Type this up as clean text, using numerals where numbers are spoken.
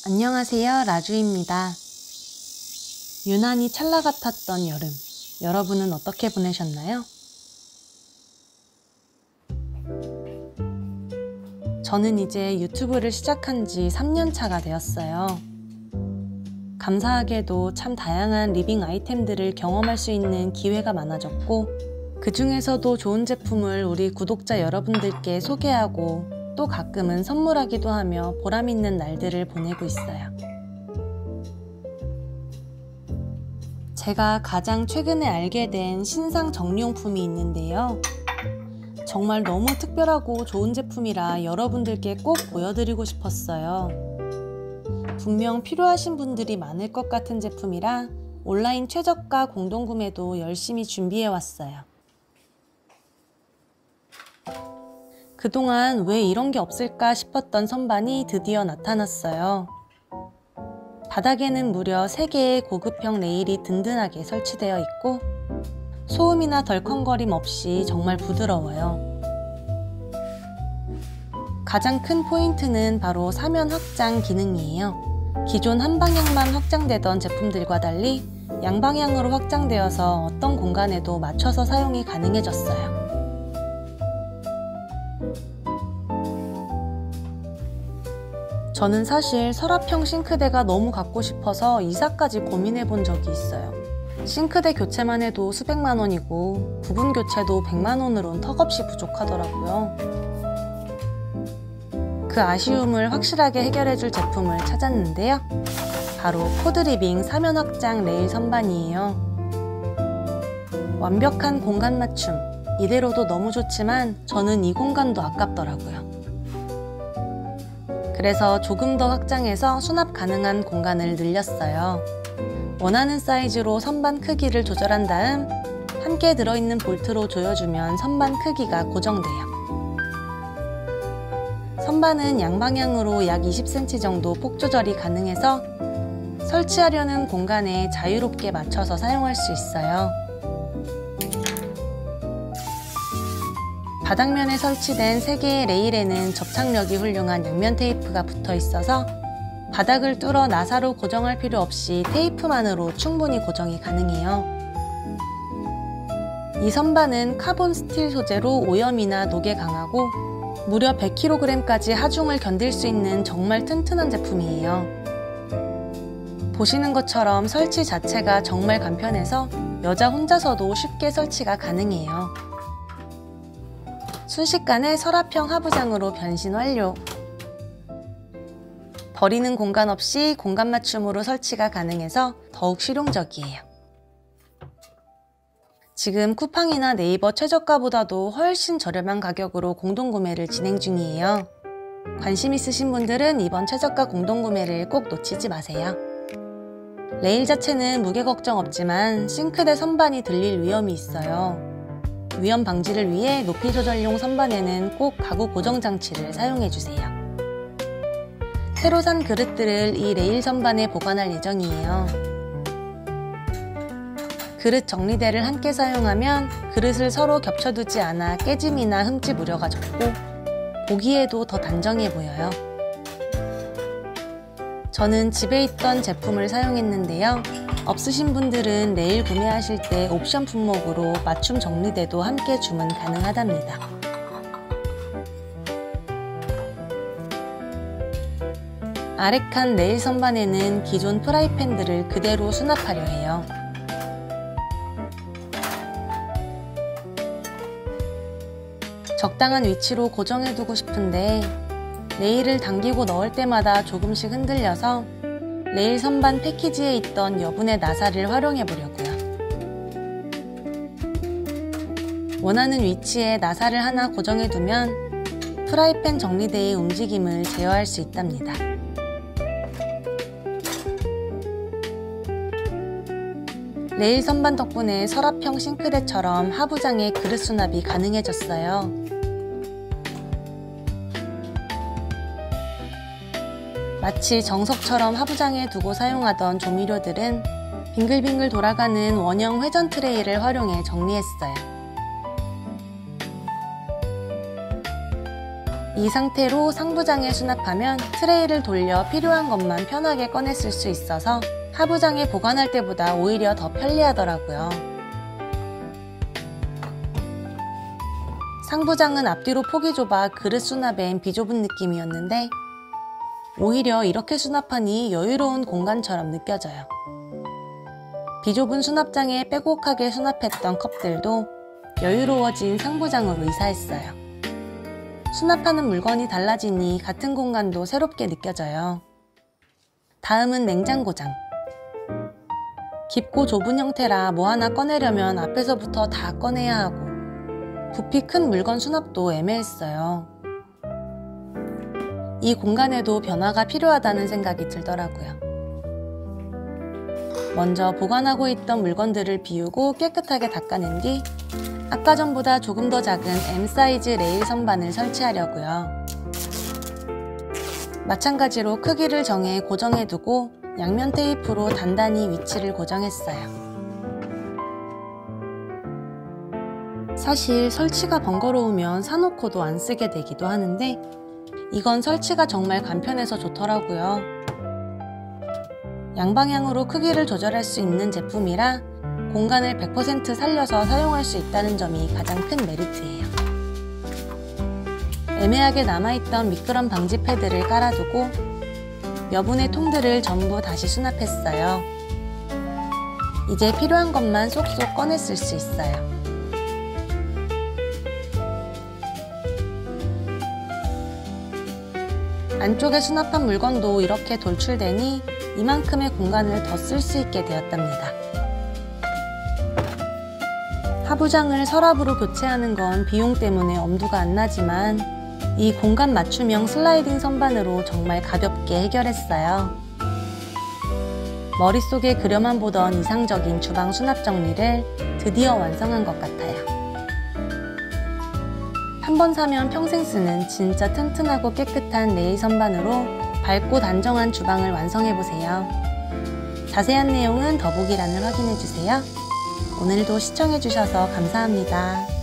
안녕하세요, 라주입니다. 유난히 찰나 같았던 여름, 여러분은 어떻게 보내셨나요? 저는 이제 유튜브를 시작한 지 3년 차가 되었어요. 감사하게도 참 다양한 리빙 아이템들을 경험할 수 있는 기회가 많아졌고, 그 중에서도 좋은 제품을 우리 구독자 여러분들께 소개하고 또 가끔은 선물하기도 하며 보람 있는 날들을 보내고 있어요. 제가 가장 최근에 알게 된 신상 정리용품이 있는데요. 정말 너무 특별하고 좋은 제품이라 여러분들께 꼭 보여드리고 싶었어요. 분명 필요하신 분들이 많을 것 같은 제품이라 온라인 최저가 공동구매도 열심히 준비해왔어요. 그동안 왜 이런 게 없을까 싶었던 선반이 드디어 나타났어요. 바닥에는 무려 3개의 고급형 레일이 든든하게 설치되어 있고 소음이나 덜컹거림 없이 정말 부드러워요. 가장 큰 포인트는 바로 사면 확장 기능이에요. 기존 한 방향만 확장되던 제품들과 달리 양방향으로 확장되어서 어떤 공간에도 맞춰서 사용이 가능해졌어요. 저는 사실 서랍형 싱크대가 너무 갖고 싶어서 이사까지 고민해 본 적이 있어요. 싱크대 교체만 해도 수백만 원이고 부분 교체도 100만 원으론 턱없이 부족하더라고요. 그 아쉬움을 확실하게 해결해 줄 제품을 찾았는데요. 바로 코드리빙 사면 확장 레일 선반이에요. 완벽한 공간 맞춤, 이대로도 너무 좋지만 저는 이 공간도 아깝더라고요. 그래서 조금 더 확장해서 수납 가능한 공간을 늘렸어요. 원하는 사이즈로 선반 크기를 조절한 다음 함께 들어있는 볼트로 조여주면 선반 크기가 고정돼요. 선반은 양방향으로 약 20cm 정도 폭 조절이 가능해서 설치하려는 공간에 자유롭게 맞춰서 사용할 수 있어요. 바닥면에 설치된 3개의 레일에는 접착력이 훌륭한 양면 테이프가 붙어 있어서 바닥을 뚫어 나사로 고정할 필요 없이 테이프만으로 충분히 고정이 가능해요. 이 선반은 카본 스틸 소재로 오염이나 녹에 강하고 무려 100kg까지 하중을 견딜 수 있는 정말 튼튼한 제품이에요. 보시는 것처럼 설치 자체가 정말 간편해서 여자 혼자서도 쉽게 설치가 가능해요. 순식간에 서랍형 하부장으로 변신 완료! 버리는 공간 없이 공간 맞춤으로 설치가 가능해서 더욱 실용적이에요. 지금 쿠팡이나 네이버 최저가보다도 훨씬 저렴한 가격으로 공동구매를 진행 중이에요. 관심 있으신 분들은 이번 최저가 공동구매를 꼭 놓치지 마세요. 레일 자체는 무게 걱정 없지만 싱크대 선반이 들릴 위험이 있어요. 위험 방지를 위해 높이 조절용 선반에는 꼭 가구 고정 장치를 사용해주세요. 새로 산 그릇들을 이 레일 선반에 보관할 예정이에요. 그릇 정리대를 함께 사용하면 그릇을 서로 겹쳐두지 않아 깨짐이나 흠집 우려가 적고 보기에도 더 단정해 보여요. 저는 집에 있던 제품을 사용했는데요. 없으신 분들은 레일 구매하실 때 옵션 품목으로 맞춤 정리대도 함께 주문 가능하답니다. 아래칸 레일 선반에는 기존 프라이팬들을 그대로 수납하려 해요. 적당한 위치로 고정해두고 싶은데 레일을 당기고 넣을 때마다 조금씩 흔들려서 레일 선반 패키지에 있던 여분의 나사를 활용해 보려고요. 원하는 위치에 나사를 하나 고정해 두면 프라이팬 정리대의 움직임을 제어할 수 있답니다. 레일 선반 덕분에 서랍형 싱크대처럼 하부장에 그릇 수납이 가능해졌어요. 마치 정석처럼 하부장에 두고 사용하던 조미료들은 빙글빙글 돌아가는 원형 회전 트레이를 활용해 정리했어요. 이 상태로 상부장에 수납하면 트레이를 돌려 필요한 것만 편하게 꺼내 쓸 수 있어서 하부장에 보관할 때보다 오히려 더 편리하더라고요. 상부장은 앞뒤로 폭이 좁아 그릇 수납엔 비좁은 느낌이었는데 오히려 이렇게 수납하니 여유로운 공간처럼 느껴져요. 비좁은 수납장에 빼곡하게 수납했던 컵들도 여유로워진 상부장으로 이사했어요. 수납하는 물건이 달라지니 같은 공간도 새롭게 느껴져요. 다음은 냉장고장. 깊고 좁은 형태라 뭐 하나 꺼내려면 앞에서부터 다 꺼내야 하고 부피 큰 물건 수납도 애매했어요. 이 공간에도 변화가 필요하다는 생각이 들더라고요. 먼저 보관하고 있던 물건들을 비우고 깨끗하게 닦아낸 뒤 아까 전보다 조금 더 작은 M 사이즈 레일 선반을 설치하려고요. 마찬가지로 크기를 정해 고정해두고 양면 테이프로 단단히 위치를 고정했어요. 사실 설치가 번거로우면 사놓고도 안 쓰게 되기도 하는데 이건 설치가 정말 간편해서 좋더라고요. 양방향으로 크기를 조절할 수 있는 제품이라 공간을 100% 살려서 사용할 수 있다는 점이 가장 큰 메리트예요. 애매하게 남아있던 미끄럼 방지 패드를 깔아두고 여분의 통들을 전부 다시 수납했어요. 이제 필요한 것만 쏙쏙 꺼내 쓸 수 있어요. 안쪽에 수납한 물건도 이렇게 돌출되니 이만큼의 공간을 더 쓸 수 있게 되었답니다. 하부장을 서랍으로 교체하는 건 비용 때문에 엄두가 안 나지만 이 공간 맞춤형 슬라이딩 선반으로 정말 가볍게 해결했어요. 머릿속에 그려만 보던 이상적인 주방 수납 정리를 드디어 완성한 것 같아요. 한번 사면 평생 쓰는 진짜 튼튼하고 깨끗한 레일 선반으로 밝고 단정한 주방을 완성해보세요. 자세한 내용은 더보기란을 확인해주세요. 오늘도 시청해주셔서 감사합니다.